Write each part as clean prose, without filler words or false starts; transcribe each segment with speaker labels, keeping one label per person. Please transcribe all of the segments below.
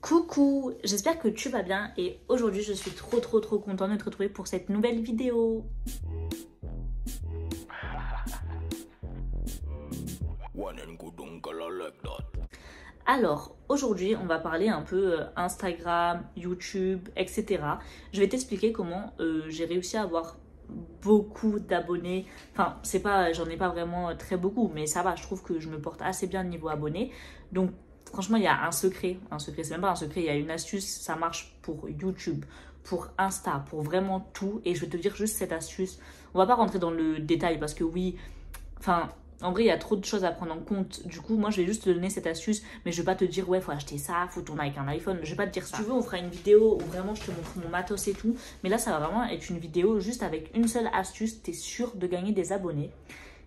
Speaker 1: Coucou, j'espère que tu vas bien et aujourd'hui je suis trop contente de te retrouver pour cette nouvelle vidéo. Alors, aujourd'hui on va parler un peu Instagram, YouTube, etc. Je vais t'expliquer comment j'ai réussi à avoir beaucoup d'abonnés. Enfin, c'est pas, j'en ai pas vraiment très beaucoup, mais ça va, je trouve que je me porte assez bien niveau abonnés. Donc, franchement, il y a un secret, c'est même pas un secret, il y a une astuce, ça marche pour YouTube, pour Insta, pour vraiment tout. Et je vais te dire juste cette astuce. On va pas rentrer dans le détail parce que oui, enfin, en vrai, il y a trop de choses à prendre en compte. Du coup, moi, je vais juste te donner cette astuce, mais je vais pas te dire, ouais, faut acheter ça, faut tourner avec un iPhone. Je vais pas te dire ça. Si tu veux, on fera une vidéo où vraiment je te montre mon matos et tout. Mais là, ça va vraiment être une vidéo juste avec une seule astuce. T'es sûr de gagner des abonnés.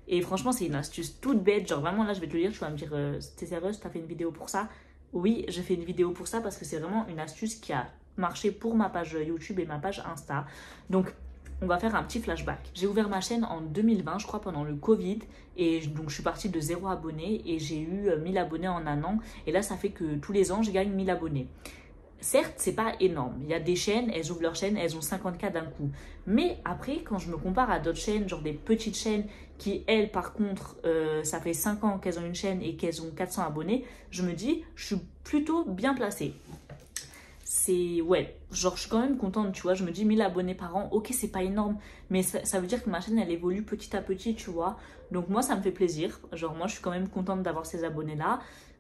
Speaker 1: Et franchement, c'est une astuce toute bête. Genre vraiment, là, je vais te le dire, tu vas me dire, t'es sérieuse, t'as fait une vidéo pour ça? Oui, j'ai fait une vidéo pour ça parce que c'est vraiment une astuce qui a marché pour ma page YouTube et ma page Insta. Donc, on va faire un petit flashback. J'ai ouvert ma chaîne en 2020, je crois, pendant le Covid. Et donc, je suis partie de 0 abonnés et j'ai eu 1000 abonnés en un an. Et là, ça fait que tous les ans, je gagne 1000 abonnés. Certes, c'est pas énorme. Il y a des chaînes, elles ouvrent leur chaîne, elles ont 50K d'un coup. Mais après, quand je me compare à d'autres chaînes, genre des petites chaînes qui, elles, par contre, ça fait 5 ans qu'elles ont une chaîne et qu'elles ont 400 abonnés, je me dis, je suis plutôt bien placée. Ouais, genre je suis quand même contente, tu vois, je me dis 1000 abonnés par an, ok, c'est pas énorme, mais ça veut dire que ma chaîne, elle évolue petit à petit, tu vois. Donc moi, ça me fait plaisir. Genre moi, je suis quand même contente d'avoir ces abonnés-là.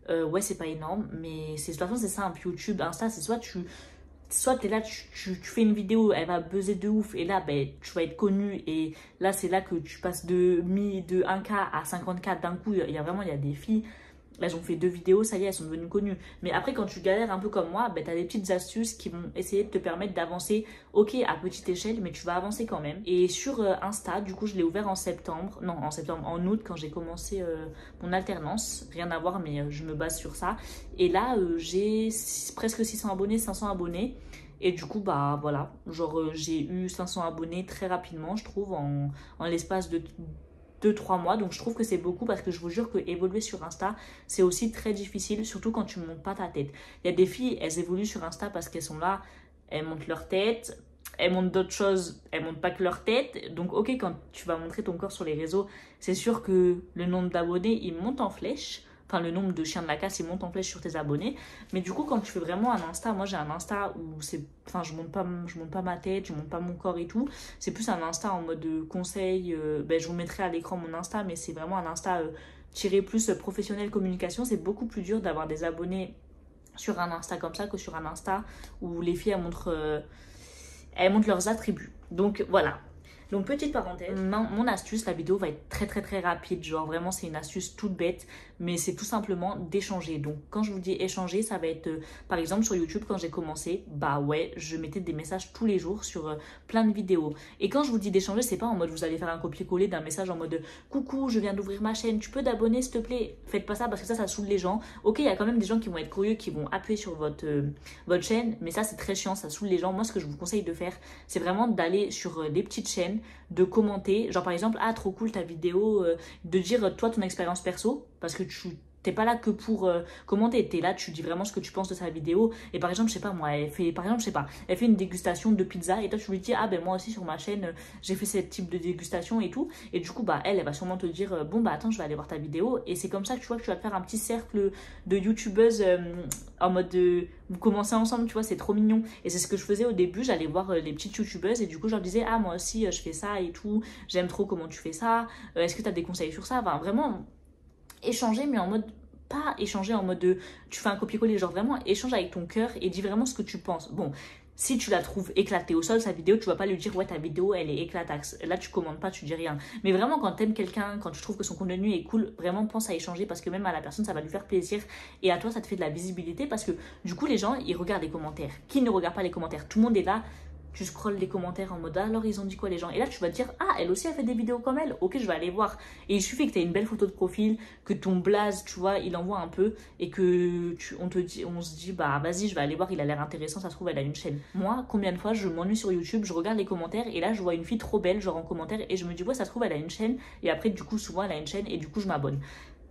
Speaker 1: Ouais, c'est pas énorme, mais de toute façon, c'est ça, un peu YouTube, Insta, c'est soit t'es là, tu fais une vidéo, elle va buzzer de ouf, et là, ben, tu vas être connu, et là, c'est là que tu passes de 1K à 50K d'un coup. Il y a des filles, elles ont fait 2 vidéos, ça y est, elles sont devenues connues. Mais après, quand tu galères un peu comme moi, ben, tu as des petites astuces qui vont essayer de te permettre d'avancer, ok, à petite échelle, mais tu vas avancer quand même. Et sur Insta, du coup, je l'ai ouvert en septembre, non, en août, quand j'ai commencé mon alternance. Rien à voir, mais je me base sur ça. Et là, j'ai presque 600 abonnés, 500 abonnés. Et du coup, bah voilà, genre j'ai eu 500 abonnés très rapidement, je trouve, en l'espace de 2-3 mois. Donc je trouve que c'est beaucoup parce que je vous jure que évoluer sur Insta, c'est aussi très difficile, surtout quand tu ne montes pas ta tête. Il y a des filles, elles évoluent sur Insta parce qu'elles sont là, elles montent leur tête, elles montent d'autres choses, elles montent pas que leur tête. Donc ok, quand tu vas montrer ton corps sur les réseaux, c'est sûr que le nombre d'abonnés, il monte en flèche. Enfin, le nombre de chiens de la casse, il monte en flèche sur tes abonnés. Mais du coup, quand tu fais vraiment un Insta, moi j'ai un Insta où c'est, enfin, je monte pas ma tête, je monte pas mon corps et tout. C'est plus un Insta en mode conseil. Ben, je vous mettrai à l'écran mon Insta, mais c'est vraiment un Insta tiré plus professionnel communication. C'est beaucoup plus dur d'avoir des abonnés sur un Insta comme ça que sur un Insta où les filles elles montrent leurs attributs. Donc voilà. Donc petite parenthèse, mon astuce, la vidéo va être très rapide, genre vraiment c'est une astuce toute bête, mais c'est tout simplement d'échanger. Donc quand je vous dis échanger, ça va être par exemple sur YouTube quand j'ai commencé, bah ouais, je mettais des messages tous les jours sur plein de vidéos. Et quand je vous dis d'échanger, c'est pas en mode vous allez faire un copier-coller d'un message en mode coucou, je viens d'ouvrir ma chaîne, tu peux t'abonner s'il te plaît. Faites pas ça parce que ça saoule les gens. Ok, il y a quand même des gens qui vont être curieux, qui vont appuyer sur votre chaîne, mais ça c'est très chiant, ça saoule les gens. Moi ce que je vous conseille de faire, c'est vraiment d'aller sur des petites chaînes, de commenter, genre par exemple, ah trop cool ta vidéo, de dire toi ton expérience perso, parce que tu t'es pas là que pour commenter, t'es là, tu dis vraiment ce que tu penses de sa vidéo. Et par exemple, je sais pas moi, elle fait une dégustation de pizza et toi tu lui dis ah ben moi aussi sur ma chaîne j'ai fait ce type de dégustation et tout, et du coup bah elle va sûrement te dire bon bah attends, je vais aller voir ta vidéo. Et c'est comme ça que tu vois que tu vas te faire un petit cercle de youtubeuses en mode vous commencez ensemble, tu vois, c'est trop mignon. Et c'est ce que je faisais au début, j'allais voir les petites youtubeuses et du coup je leur disais ah moi aussi je fais ça et tout, j'aime trop comment tu fais ça, est-ce que tu as des conseils sur ça. Enfin vraiment échanger, mais en mode, pas échanger en mode de, tu fais un copier-coller, genre vraiment échange avec ton cœur et dis vraiment ce que tu penses. Bon, si tu la trouves éclatée au sol, sa vidéo, tu vas pas lui dire ouais ta vidéo elle est éclataxe. Là tu commandes pas, tu dis rien. Mais vraiment quand t'aimes quelqu'un, quand tu trouves que son contenu est cool, vraiment pense à échanger parce que même à la personne ça va lui faire plaisir et à toi ça te fait de la visibilité parce que du coup les gens ils regardent les commentaires. Qui ne regarde pas les commentaires? Tout le monde est là. Tu scrolles les commentaires en mode alors ils ont dit quoi les gens, et là tu vas te dire ah elle aussi a fait des vidéos comme elle, ok je vais aller voir. Et il suffit que tu aies une belle photo de profil, que ton blaze tu vois il envoie un peu et que on se dit bah vas-y je vais aller voir, il a l'air intéressant, ça se trouve elle a une chaîne. Moi combien de fois je m'ennuie sur YouTube, je regarde les commentaires et là je vois une fille trop belle genre en commentaire et je me dis ouais ça se trouve elle a une chaîne, et après du coup souvent elle a une chaîne et du coup je m'abonne.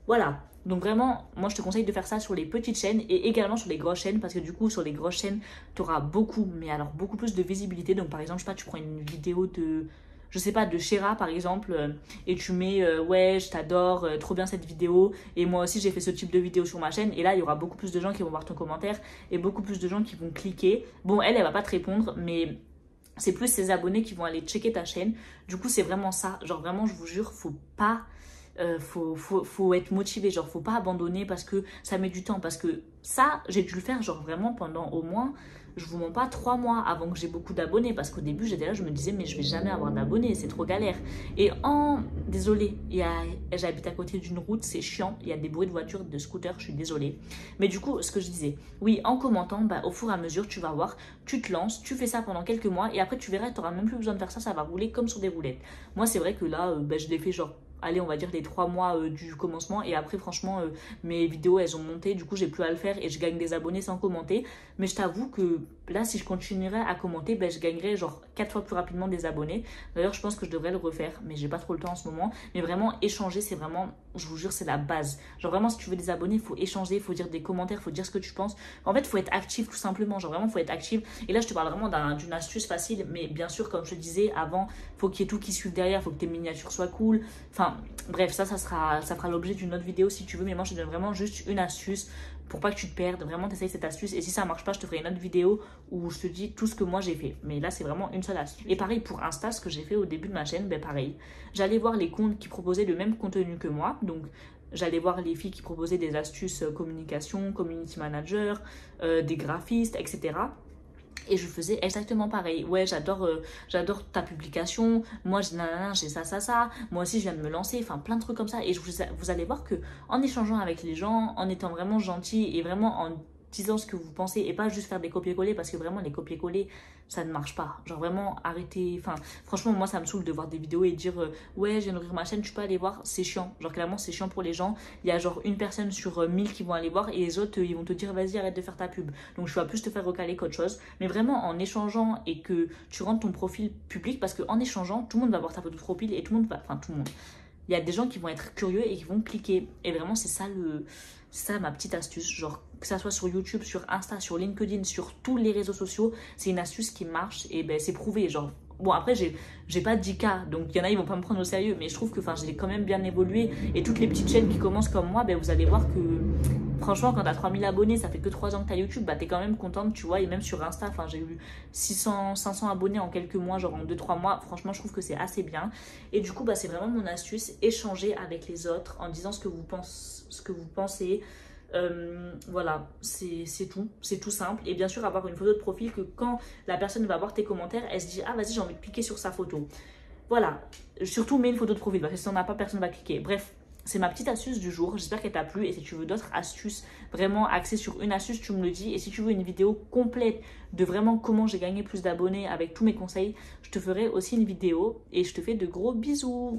Speaker 1: Voilà, Donc vraiment, moi je te conseille de faire ça sur les petites chaînes et également sur les grosses chaînes parce que du coup sur les grosses chaînes, tu auras beaucoup, mais alors beaucoup plus de visibilité. Donc par exemple, je sais pas, tu prends une vidéo de, je sais pas, de Shera par exemple et tu mets ouais, je t'adore, trop bien cette vidéo et moi aussi j'ai fait ce type de vidéo sur ma chaîne et là il y aura beaucoup plus de gens qui vont voir ton commentaire et beaucoup plus de gens qui vont cliquer. Bon, elle va pas te répondre, mais c'est plus ses abonnés qui vont aller checker ta chaîne. Du coup, c'est vraiment ça. Genre vraiment, je vous jure, faut pas faut être motivé, genre faut pas abandonner parce que ça met du temps, parce que ça j'ai dû le faire genre vraiment pendant au moins, je vous mens pas, 3 mois avant que j'ai beaucoup d'abonnés, parce qu'au début j'étais là, je me disais mais je vais jamais avoir d'abonnés, c'est trop galère. Et désolé, j'habite à côté d'une route, c'est chiant, il y a des bruits de voitures, de scooters, je suis désolée. Mais du coup, ce que je disais, oui, en commentant, bah, au fur et à mesure tu vas voir, tu te lances, tu fais ça pendant quelques mois et après tu verras, tu n'auras même plus besoin de faire ça, ça va rouler comme sur des roulettes. Moi c'est vrai que là, bah, je l'ai fait genre, allez, on va dire les 3 mois du commencement et après franchement mes vidéos elles ont monté, du coup j'ai plus à le faire et je gagne des abonnés sans commenter. Mais je t'avoue que là si je continuerais à commenter, ben, je gagnerais genre 4 fois plus rapidement des abonnés. D'ailleurs je pense que je devrais le refaire, mais j'ai pas trop le temps en ce moment. Mais vraiment échanger, c'est vraiment, je vous jure, c'est la base. Genre vraiment si tu veux des abonnés, il faut échanger, il faut dire des commentaires, il faut dire ce que tu penses. En fait il faut être actif tout simplement, genre vraiment il faut être actif. Et là je te parle vraiment d'une astuce facile, mais bien sûr comme je te disais avant, faut qu'il y ait tout qui suive derrière, faut que tes miniatures soient cool. Enfin bref, ça fera l'objet d'une autre vidéo si tu veux, mais moi je te donne vraiment juste une astuce pour pas que tu te perdes. Vraiment t'essayes cette astuce et si ça marche pas, je te ferai une autre vidéo où je te dis tout ce que moi j'ai fait. Mais là c'est vraiment une seule astuce. Et pareil pour Insta, ce que j'ai fait au début de ma chaîne, ben pareil, j'allais voir les comptes qui proposaient le même contenu que moi, donc j'allais voir les filles qui proposaient des astuces communication, community manager, des graphistes, etc. Et je faisais exactement pareil. Ouais, j'adore ta publication. Moi, j'ai ça. Moi aussi, je viens de me lancer. Enfin, plein de trucs comme ça. Et vous allez voir que en échangeant avec les gens, en étant vraiment gentil et vraiment en disant ce que vous pensez et pas juste faire des copier-coller parce que vraiment les copier-coller ça ne marche pas, genre vraiment arrêtez, enfin franchement moi ça me saoule de voir des vidéos et dire ouais je viens d'ouvrir ma chaîne, tu peux aller voir, c'est chiant, genre clairement c'est chiant pour les gens, il y a genre une personne sur 1000 qui vont aller voir et les autres ils vont te dire vas-y arrête de faire ta pub, donc je vais plus te faire recaler qu'autre chose, mais vraiment en échangeant et que tu rentres ton profil public parce qu'en échangeant tout le monde va voir ta photo de profil et tout le monde va, enfin tout le monde, il y a des gens qui vont être curieux et qui vont cliquer. Et vraiment, c'est ça ma petite astuce. Genre, que ça soit sur YouTube, sur Insta, sur LinkedIn, sur tous les réseaux sociaux, c'est une astuce qui marche et ben, c'est prouvé. Genre, bon, après, j'ai pas 10K, donc il y en a, ils vont pas me prendre au sérieux, mais je trouve que j'ai quand même bien évolué. Et toutes les petites chaînes qui commencent comme moi, ben, vous allez voir que franchement, quand t'as 3000 abonnés, ça fait que 3 ans que t'as YouTube, bah t'es quand même contente, tu vois. Et même sur Insta, enfin, j'ai eu 500 abonnés en quelques mois, genre en 2-3 mois. Franchement, je trouve que c'est assez bien. Et du coup, bah, c'est vraiment mon astuce, échanger avec les autres en disant ce que vous pensez. Voilà, c'est tout simple. Et bien sûr, avoir une photo de profil que quand la personne va voir tes commentaires, elle se dit ah vas-y j'ai envie de cliquer sur sa photo. Voilà, surtout mets une photo de profil parce que si t'en as pas, personne va cliquer. Bref, c'est ma petite astuce du jour, j'espère qu'elle t'a plu et si tu veux d'autres astuces vraiment axées sur une astuce, tu me le dis. Et si tu veux une vidéo complète de vraiment comment j'ai gagné plus d'abonnés avec tous mes conseils, je te ferai aussi une vidéo et je te fais de gros bisous.